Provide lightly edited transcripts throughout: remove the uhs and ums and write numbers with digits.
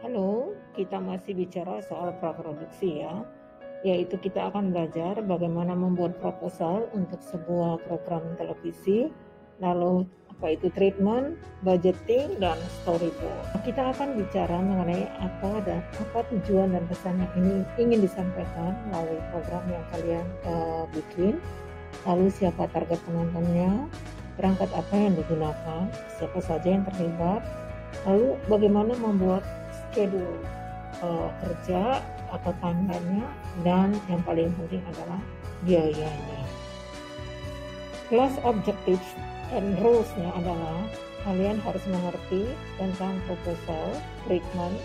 Halo, kita masih bicara soal praproduksi ya, yaitu kita akan belajar bagaimana membuat proposal untuk sebuah program televisi, lalu apa itu treatment, budgeting, dan storyboard. Kita akan bicara mengenai apa tujuan dan pesan yang ini ingin disampaikan melalui program yang kalian bikin, lalu siapa target penontonnya, perangkat apa yang digunakan, siapa saja yang terlibat, lalu bagaimana membuat schedule kerja atau timeline-nya, dan yang paling penting adalah biayanya. Class objectives and rules-nya adalah kalian harus mengerti tentang proposal, treatment,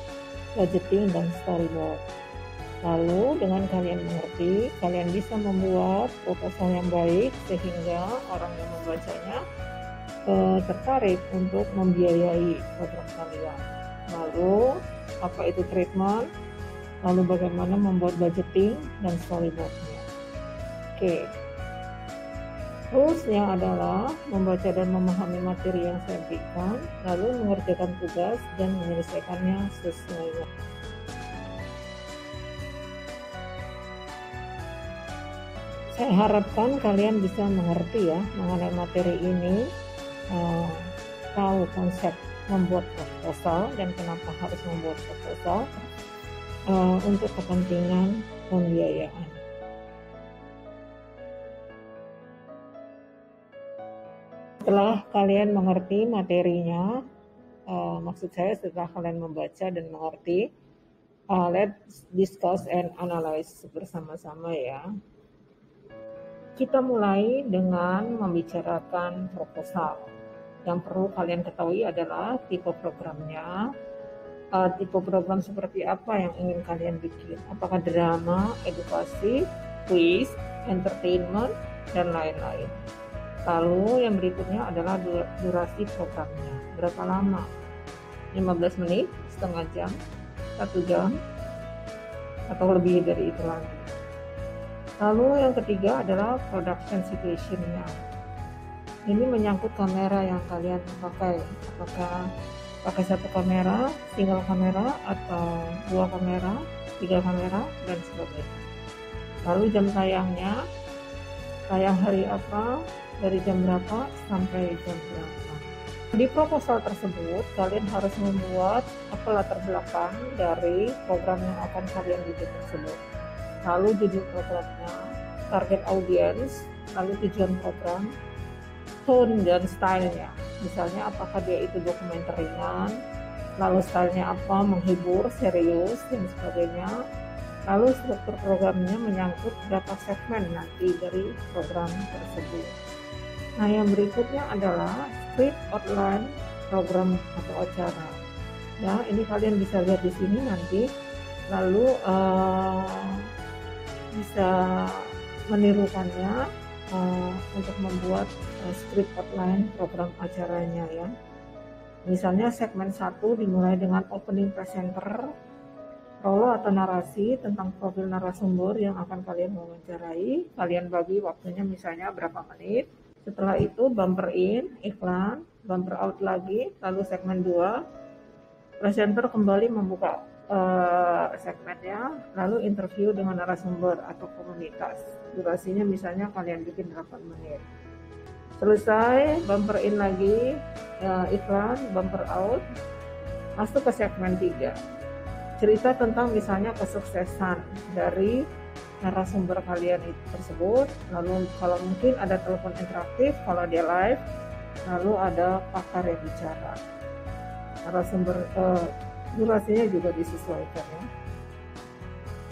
budgeting, dan storyboard. Lalu dengan kalian mengerti, kalian bisa membuat proposal yang baik sehingga orang yang membacanya tertarik untuk membiayai program kalian. Lalu apa itu treatment, lalu bagaimana membuat budgeting dan storyboardnya. Oke, rules-nya adalah membaca dan memahami materi yang saya berikan, lalu mengerjakan tugas dan menyelesaikannya sesuai waktu. Saya harapkan kalian bisa mengerti ya mengenai materi ini, tahu konsep membuat proposal dan kenapa harus membuat proposal untuk kepentingan pembiayaan. Setelah kalian mengerti materinya, maksud saya setelah kalian membaca dan mengerti, let's discuss and analyze bersama-sama ya. Kita mulai dengan membicarakan proposal. Yang perlu kalian ketahui adalah tipe programnya, tipe program seperti apa yang ingin kalian bikin. Apakah drama, edukasi, quiz, entertainment, dan lain-lain. Lalu yang berikutnya adalah durasi programnya. Berapa lama? 15 menit, setengah jam, 1 jam, atau lebih dari itu lagi. Lalu yang ketiga adalah production situation-nya. Ini menyangkut kamera yang kalian pakai. Apakah pakai satu kamera, single kamera, atau 2 kamera, 3 kamera, dan sebagainya. Lalu jam tayangnya, tayang hari apa, dari jam berapa sampai jam berapa. Di proposal tersebut, kalian harus membuat latar belakang dari program yang akan kalian bikin tersebut. Lalu judul programnya, target audience, lalu tujuan program, tone dan stylenya. Misalnya apakah dia itu dokumenter ringan, lalu stylenya apa, menghibur, serius, dan sebagainya. Lalu struktur programnya menyangkut berapa segmen nanti dari program tersebut. Nah, yang berikutnya adalah script outline program atau acara. Ya, ini kalian bisa lihat di sini nanti. Lalu bisa menirukannya untuk membuat script outline program acaranya ya. Misalnya segmen 1 dimulai dengan opening presenter, prolog atau narasi tentang profil narasumber yang akan kalian wawancarai. Kalian bagi waktunya misalnya berapa menit. Setelah itu bumper in, iklan, bumper out lagi. Lalu segmen 2, presenter kembali membuka segmennya, lalu interview dengan narasumber atau komunitas. Durasinya misalnya kalian bikin 8 menit. Selesai, bumper in lagi, iklan, bumper out, masuk ke segmen 3. Cerita tentang misalnya kesuksesan dari narasumber kalian tersebut, lalu kalau mungkin ada telepon interaktif kalau dia live, lalu ada pakar yang bicara. Narasumber durasinya juga disesuaikan ya.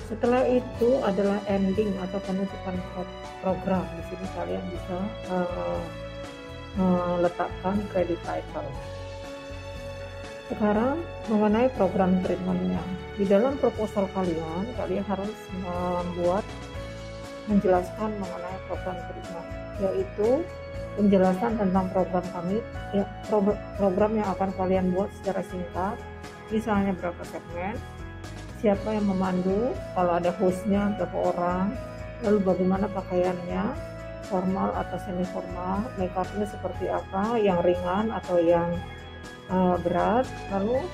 Setelah itu adalah ending atau penutupan program. Di sini kalian bisa meletakkan credit title. Sekarang mengenai program treatmentnya. Di dalam proposal kalian harus menjelaskan mengenai program treatment, yaitu penjelasan tentang program yang akan kalian buat secara singkat. Misalnya berapa segmen, siapa yang memandu, kalau ada hostnya berapa orang, lalu bagaimana pakaiannya, formal atau semi formal, make upnya seperti apa, yang ringan atau yang berat, lalu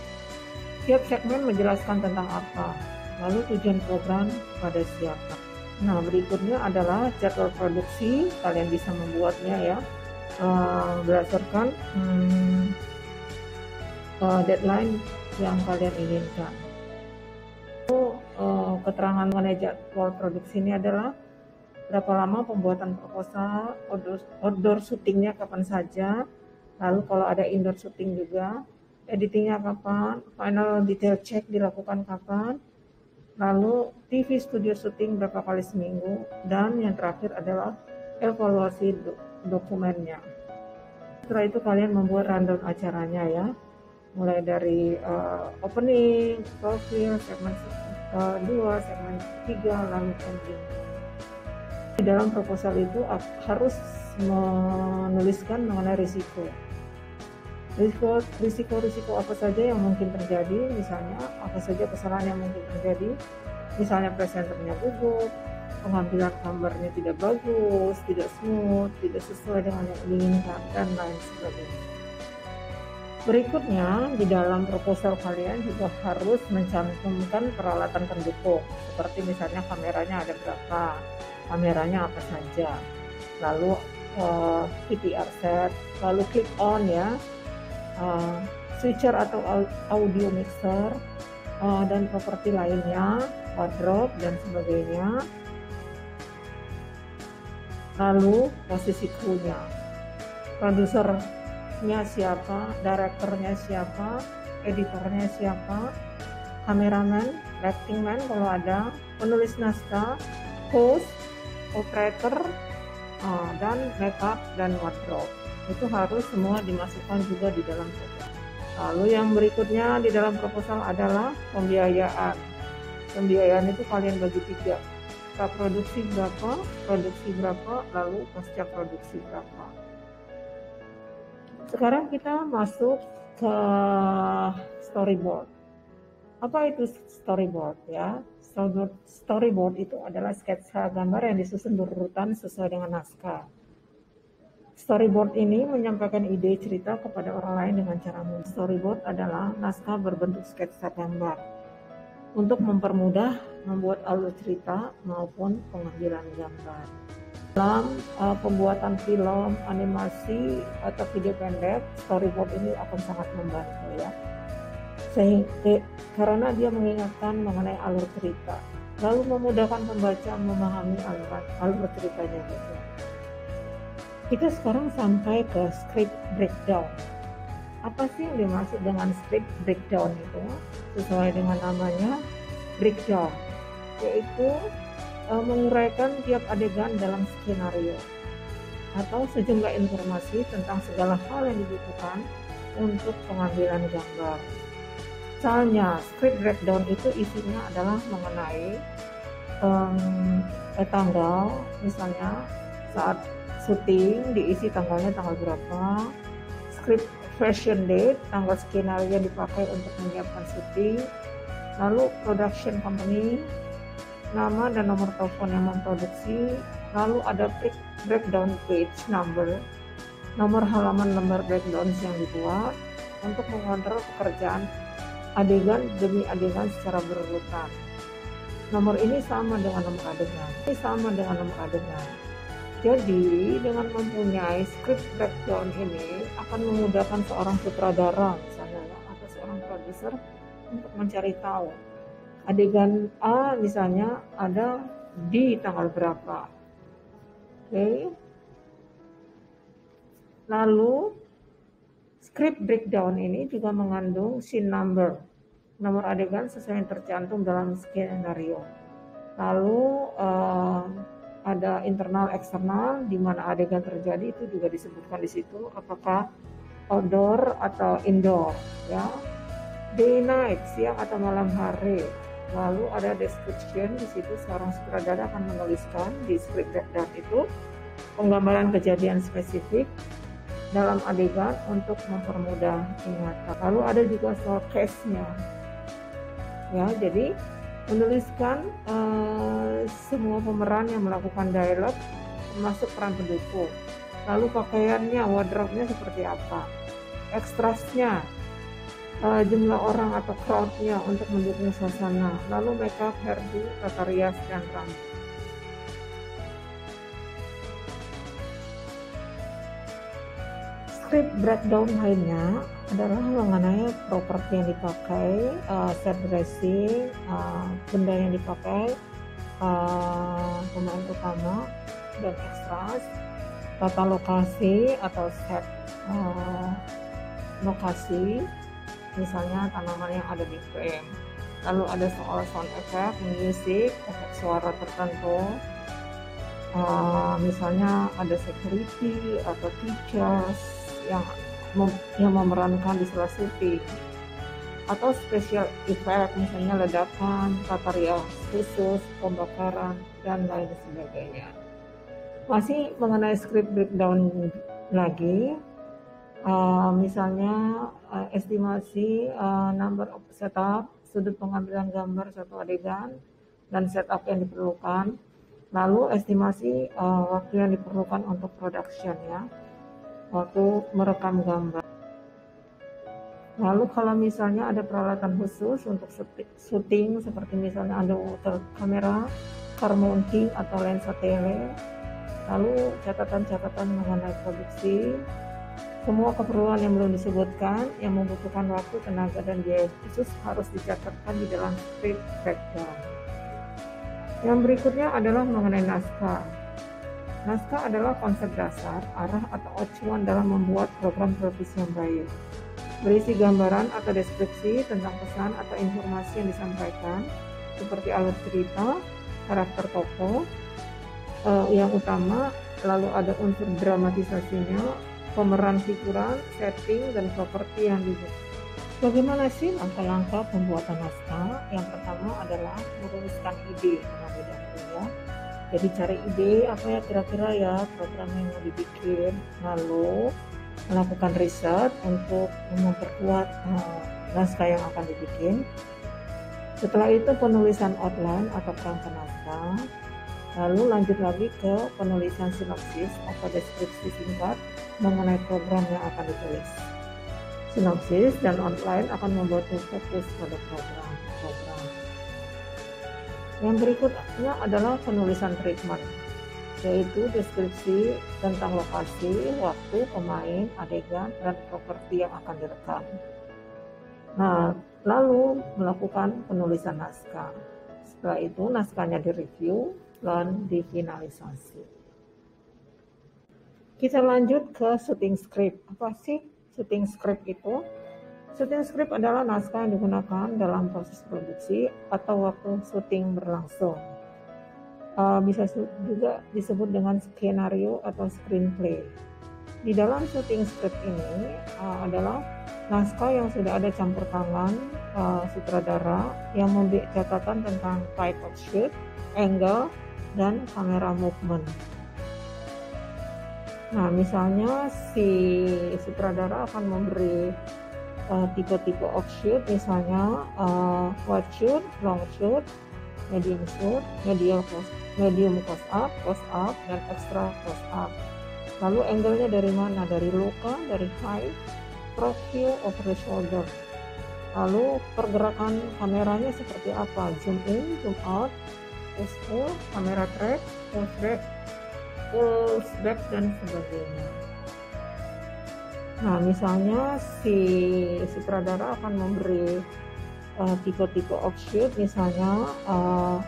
Tiap segmen menjelaskan tentang apa, lalu tujuan program pada siapa. Nah, berikutnya adalah jadwal produksi. Kalian bisa membuatnya ya, berdasarkan deadline yang kalian inginkan. Keterangan mengenai jadwal produksi ini adalah berapa lama pembuatan proposal, outdoor syutingnya kapan saja, lalu kalau ada indoor syuting juga, editingnya kapan, final detail check dilakukan kapan, lalu TV studio syuting berapa kali seminggu, dan yang terakhir adalah evaluasi dokumennya. Setelah itu kalian membuat rundown acaranya ya, mulai dari opening, profil, segmen 2, segmen 3, lalu ending. Di dalam proposal itu harus menuliskan mengenai risiko apa saja yang mungkin terjadi, misalnya apa saja kesalahan yang mungkin terjadi, misalnya presenternya gugup, pengambilan gambarnya tidak bagus, tidak smooth, tidak sesuai dengan yang diinginkan, dan lain sebagainya. Berikutnya, di dalam proposal kalian juga harus mencantumkan peralatan pendukung, seperti misalnya kameranya ada berapa, kameranya apa saja, lalu VTR set, lalu clip on ya, switcher atau audio mixer, dan properti lainnya, wardrobe dan sebagainya. Lalu posisi krunya, produsernya siapa, direkturnya siapa, editornya siapa, kameramen, lighting man kalau ada, penulis naskah, host, operator, dan makeup dan wardrobe. Itu harus semua dimasukkan juga di dalam proposal. Lalu yang berikutnya di dalam proposal adalah pembiayaan. Pembiayaan itu kalian bagi 3. Produksi berapa, lalu pasca produksi berapa. Sekarang kita masuk ke storyboard. Apa itu storyboard ya? Storyboard itu adalah sketsa gambar yang disusun berurutan sesuai dengan naskah. Storyboard ini menyampaikan ide cerita kepada orang lain dengan cara mudah. Storyboard adalah naskah berbentuk sketsa gambar untuk mempermudah membuat alur cerita maupun pengambilan gambar. Dalam pembuatan film, animasi, atau video pendek, storyboard ini akan sangat membantu ya. Karena dia mengingatkan mengenai alur cerita, lalu memudahkan pembaca memahami alur ceritanya gitu. Kita sekarang sampai ke script breakdown. Apa sih yang dimaksud dengan script breakdown itu? Sesuai dengan namanya, breakdown, yaitu menguraikan tiap adegan dalam skenario atau sejumlah informasi tentang segala hal yang dibutuhkan untuk pengambilan gambar. Misalnya, script breakdown itu isinya adalah mengenai tanggal, misalnya saat syuting diisi tanggalnya tanggal berapa, script version date, tanggal skenario yang dipakai untuk menyiapkan syuting, lalu production company, nama dan nomor telepon yang memproduksi, lalu ada breakdown page number, nomor halaman lembar breakdown yang dibuat untuk mengontrol pekerjaan adegan demi adegan secara berurutan. Nomor ini sama dengan nomor adegan. Jadi dengan mempunyai script breakdown ini akan memudahkan seorang sutradara misalnya atau seorang produser untuk mencari tahu adegan A misalnya ada di tanggal berapa. Oke. Lalu script breakdown ini juga mengandung scene number, nomor adegan sesuai yang tercantum dalam skenario. Lalu ada internal eksternal di mana adegan terjadi itu juga disebutkan di situ, apakah outdoor atau indoor ya, day night, siang atau malam hari. Lalu ada description di situ, seorang sutradara akan menuliskan di script breakdown itu penggambaran kejadian spesifik dalam adegan untuk mempermudah ingatan. Lalu ada juga soal case-nya ya, jadi menuliskan semua pemeran yang melakukan dialog termasuk peran pendukung, lalu pakaiannya, wardrobe-nya seperti apa, ekstrasnya jumlah orang atau crowd-nya untuk mendukung suasana, lalu makeup, hairdo, tata rias, dan rambut. Script breakdown lainnya adalah mengenai properti yang dipakai, set dressing, benda yang dipakai, pemain utama dan extras, tata lokasi atau set lokasi, misalnya tanaman yang ada di frame. Lalu ada soal sound effect, music, efek suara tertentu, misalnya ada security atau teachers yang memerankan di sela syuting, atau special effect, misalnya ledakan, tata rias khusus, pembakaran, dan lain sebagainya. Masih mengenai script breakdown lagi, misalnya estimasi number of setup, sudut pengambilan gambar satu adegan, dan setup yang diperlukan. Lalu estimasi waktu yang diperlukan untuk production ya, waktu merekam gambar. Lalu kalau misalnya ada peralatan khusus untuk syuting, seperti misalnya underwater kamera, car mounting atau lensa tele, lalu catatan-catatan mengenai produksi, semua keperluan yang belum disebutkan yang membutuhkan waktu, tenaga, dan biaya khusus harus dicatatkan di dalam script breakdown. Yang berikutnya adalah mengenai naskah. Naskah adalah konsep dasar, arah, atau acuan dalam membuat program televisi yang baik. Berisi gambaran atau deskripsi tentang pesan atau informasi yang disampaikan, seperti alur cerita, karakter tokoh yang utama, lalu ada unsur dramatisasinya, pemeran figuran, setting, dan properti yang dibuat. Bagaimana sih langkah-langkah pembuatan naskah? Yang pertama adalah merumuskan ide terlebih dahulu. Jadi cari ide apa ya kira-kira ya program yang mau dibikin, lalu melakukan riset untuk memperkuat naskah yang akan dibikin. Setelah itu penulisan outline atau kerangka naskah. Lalu lanjut lagi ke penulisan sinopsis atau deskripsi singkat mengenai program yang akan ditulis. Sinopsis dan outline akan membuatmu fokus pada program. Yang berikutnya adalah penulisan treatment, yaitu deskripsi tentang lokasi, waktu, pemain, adegan, dan properti yang akan direkam. Nah, lalu melakukan penulisan naskah. Setelah itu naskahnya direview dan difinalisasi. Kita lanjut ke shooting script. Apa sih shooting script itu? Shooting script adalah naskah yang digunakan dalam proses produksi atau waktu syuting berlangsung. Bisa juga disebut dengan skenario atau screenplay. Di dalam shooting script ini adalah naskah yang sudah ada campur tangan sutradara yang membuat catatan tentang type of shoot, angle, dan kamera movement. Nah, misalnya si sutradara akan memberi tipe-tipe of shoot, misalnya wide shoot, long shoot, medium shoot, medium close up, dan extra close up. Lalu angle-nya dari mana? Dari low, dari high, front view, over the shoulder. Lalu pergerakan kameranya seperti apa? Zoom in, zoom out, push pull, kamera track, pulse back, dan sebagainya. Nah, misalnya si sutradara akan memberi tipe-tipe of shoot, misalnya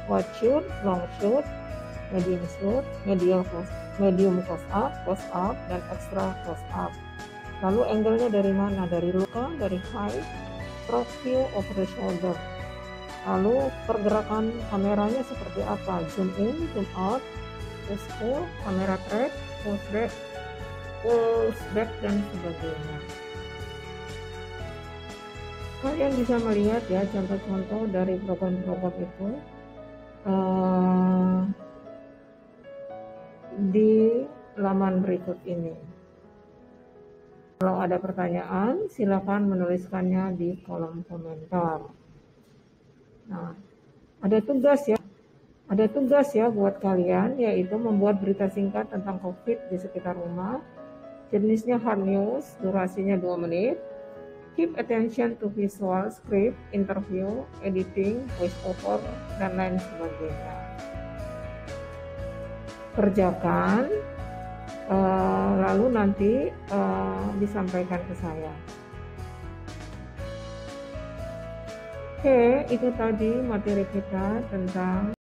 wide shoot, long shoot, medium close up, dan extra close up. Lalu angle-nya dari mana? Dari low, dari high, front view, over the shoulder. Lalu pergerakan kameranya seperti apa? Zoom in, zoom out, push pull, kamera track, pulse back, dan sebagainya. Kalian bisa melihat ya contoh-contoh dari program-program itu di laman berikut ini. Kalau ada pertanyaan, silakan menuliskannya di kolom komentar. Nah, ada tugas ya buat kalian, yaitu membuat berita singkat tentang COVID di sekitar rumah. Jenisnya hard news, durasinya 2 menit. Keep attention to visual, script, interview, editing, voiceover, dan lain sebagainya. Kerjakan, lalu nanti disampaikan ke saya. Oke, itu tadi materi kita tentang